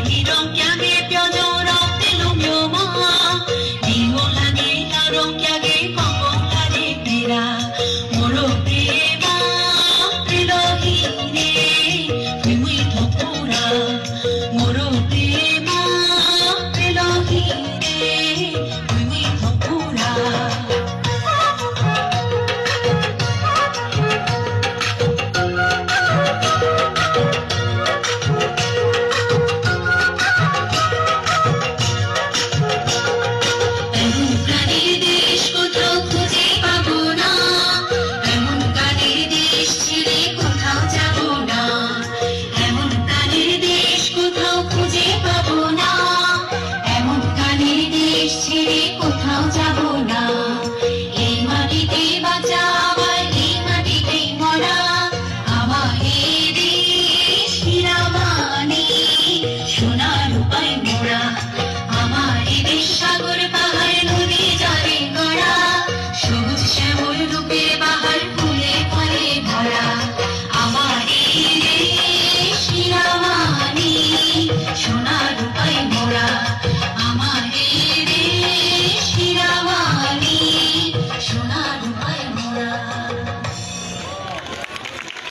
이렁깨게 뼈저럽게 농요마 이올하니 나렁깨게 멍멍하니 비라 모로비마 빌러히네 위위 덕보라 모로비마 빌러히네 위위 덕보라 কোথাও যাব না এই মাটিতে বাঁচা আমার এই মাটিতে মরা আমার এই দেশ হীরামানি সোনার রূপায় মোড়া আমার এই দেশ সাগর পাহাড় নদী জলে গড়া সবুজ শ্যামল রূপের বাহার ফুলে ফলে ভরা আমার এই দেশ হীরামানি সোনার